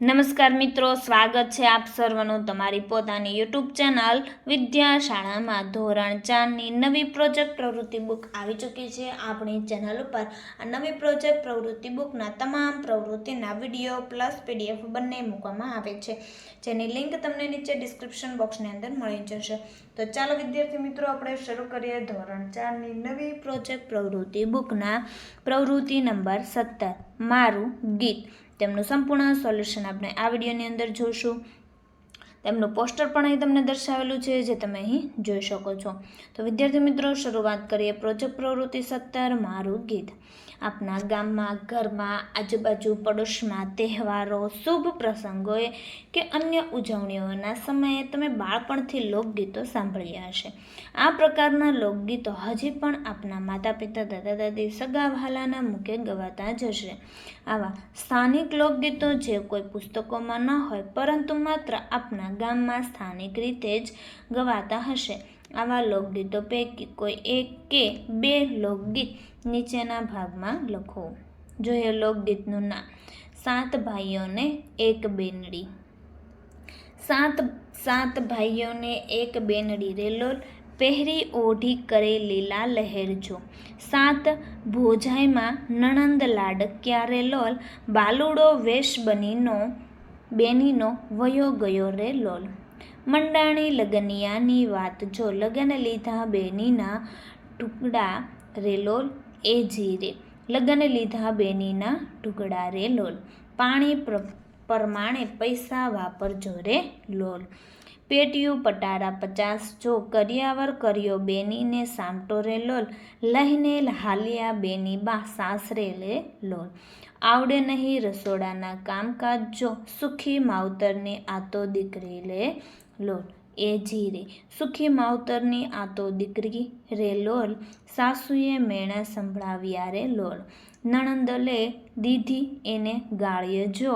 નમસ્કાર મિત્રો, સ્વાગત છે આપ સર્વનું તમારી પોતાની યુટ્યુબ ચેનલ વિદ્યાશાળામાં. ધોરણ 4ની નવી પ્રોજેક્ટ પ્રવૃત્તિ બુક આવી ચૂકી છે. આપણી ચેનલ ઉપર આ નવી પ્રોજેક્ટ પ્રવૃત્તિ બુકના તમામ પ્રવૃત્તિના વિડીયો પ્લસ PDF બંને મૂકવામાં આવે છે, જેની લિંક તમને નીચે ડિસ્ક્રિપ્શન બોક્સની અંદર મળી જશે. તો ચાલો વિદ્યાર્થી મિત્રો, આપણે શરૂ કરીએ ધોરણ 4ની નવી પ્રોજેક્ટ પ્રવૃત્તિ બુકના પ્રવૃત્તિ નંબર 17 મારું ગીત. તેમનું સંપૂર્ણ સોલ્યુશન આપણે આ વિડીયોની અંદર જોઈશું. તેમનું પોસ્ટર પણ અહીં તમને દર્શાવેલું છે, જે તમે અહીં જોઈ શકો છો. તો વિદ્યાર્થી મિત્રો, શરૂઆત કરીએ પ્રોજેક્ટ પ્રવૃત્તિ 17 મારું ગીત. આપના ગામમાં, ઘરમાં, આજુબાજુ, પડોશમાં તહેવારો, શુભ પ્રસંગોએ કે અન્ય ઉજવણીઓના સમયે તમે બાળપણથી લોકગીતો સાંભળ્યા હશે. આ પ્રકારના લોકગીતો હજી પણ આપના માતા પિતા, દાદા દાદી, સગા વહાલાના મુખે ગવાતા જ હશે. આવા સ્થાનિક લોકગીતો જે કોઈ પુસ્તકોમાં ન હોય, પરંતુ માત્ર આપના ગામમાં સ્થાનિક રીતે જ ગવાતા હશે. આવા લોકગીતો પૈકી કોઈ એક કે બે લોકગીત નીચેના ભાગમાં લખો. જોઈએ લોકગીતનું નામ. 7 ભાઈઓને એક બેનડી. સાત ભાઈઓને એક બેનડી રે લોલ, પહેરી ઓઢી કરે લીલા લહેર જો. 7 ભોજાઈમાં નણંદ લાડક્યા રે લોલ, બાલુડો વેશ બેનીનો વયો ગયો રે લોલ. મંડાણી લગનિયાની વાત જો, લગન લીધા બેનીના ટુકડા રે લોલ એ જીરે. લગન લીધા બેનીના ટુકડા રે લોલ, પાણી પ્રમાણે પૈસા વાપરજો રે લોલ. પેટીયું પટારા 50 જો, કરિયાવર કર્યો બેનીને સામટો રે લોલ, લઈને હાલ્યા બેની બા સાસરે રે લોલ. આવડે નહીં રસોડાના કામકાજ જો, સુખી માવતરની આતો દીકરી રે લોલ એ જીરે. સુખી માવતરની આતો દીકરી રે લોલ, સાસુએ મેણા સંભળાવ્યા રે લોલ. નણંદલે દીધી એને ગાળીએ જો,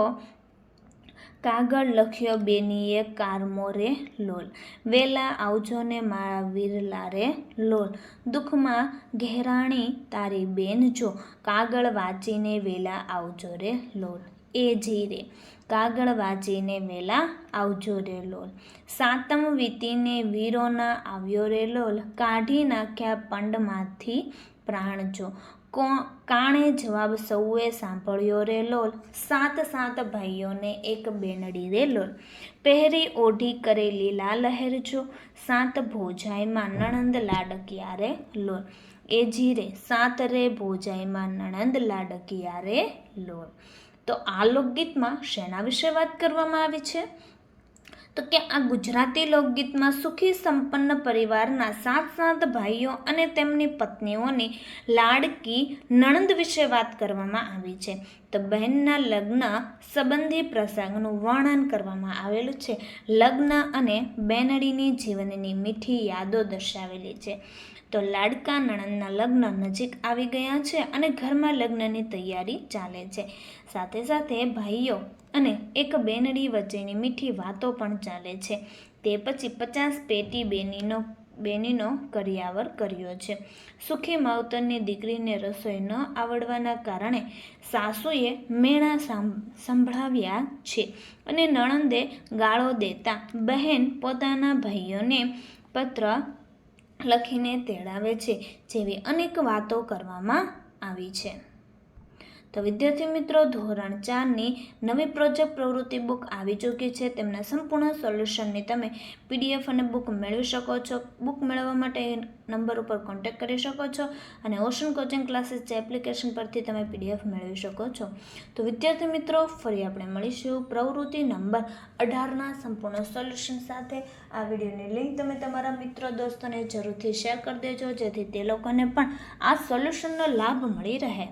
કાગળ લખ્યો બેનીએ કારમો રે લોલ. વેલા આવજો ને મારા વીરલા રે લોલ, દુઃખમાં ઘેરાણી તારી બેન જો, કાગળ વાંચીને વેલા આવજો રે લોલ એ જીરે. કાગળ વાંચીને વેલા આવજો રે લોલ. સાતમ વીતીને વીરોના આવ્યો રે લોલ, કાઢી નાખ્યા પંડમાંથી પ્રાણ જો. કાણે જવાબ સૌએ સાંભળ્યો રે લોલ, 7 ભાઈઓને એક બેનડી રે લોલ, પહેરી ઓઢી કરે લીલા લહેર જો. 7 ભોજાઈમાં નણંદ લાડકિયા રે લોલ એ જીરે. 7 રે ભોજાઈમાં નણંદ લાડકિયા રે લોલ. તો આ લોકગીતમાં શેના વિશે વાત કરવામાં આવી છે? તો કે આ ગુજરાતી લોકગીતમાં સુખી સંપન્ન પરિવારના 7 ભાઈઓ અને તેમની પત્નીઓની લાડકી નણંદ વિશે વાત કરવામાં આવી છે. તો બહેનના લગ્ન સંબંધી પ્રસંગનું વર્ણન કરવામાં આવેલું છે. લગ્ન અને બેનડીની જીવનની મીઠી યાદો દર્શાવેલી છે. તો લાડકા નણંદના લગ્ન નજીક આવી ગયા છે અને ઘરમાં લગ્નની તૈયારી ચાલે છે. સાથે સાથે ભાઈઓ અને એક બેનડી વચ્ચેની મીઠી વાતો પણ ચાલે છે. તે પછી 50 પેટી બેનીનો કરિયાવર કર્યો છે. સુખી માવતરની દીકરીને રસોઈ ન આવડવાના કારણે સાસુએ મેણા સંભળાવ્યા છે અને નણંદે ગાળો દેતા બહેન પોતાના ભાઈઓને પત્ર લખીને તેડાવે છે, જેવી અનેક વાતો કરવામાં આવી છે. તો વિદ્યાર્થી મિત્રો, ધોરણ 4ની નવી પ્રોજેક્ટ પ્રવૃત્તિ બુક આવી ચૂકી છે. તેમના સંપૂર્ણ સોલ્યુશનની તમે PDF અને બુક મેળવી શકો છો. બુક મેળવવા માટે નંબર ઉપર કોન્ટેક્ટ કરી શકો છો અને ઓશન કોચિંગ ક્લાસીસ જે એપ્લિકેશન પરથી તમે PDF મેળવી શકો છો. તો વિદ્યાર્થી મિત્રો, ફરી આપણે મળીશું પ્રવૃત્તિ નંબર 18ના સંપૂર્ણ સોલ્યુશન સાથે. આ વિડીયોની લિંક તમે તમારા મિત્રો દોસ્તોને જરૂરથી શેર કરી દેજો, જેથી તે લોકોને પણ આ સોલ્યુશનનો લાભ મળી રહે.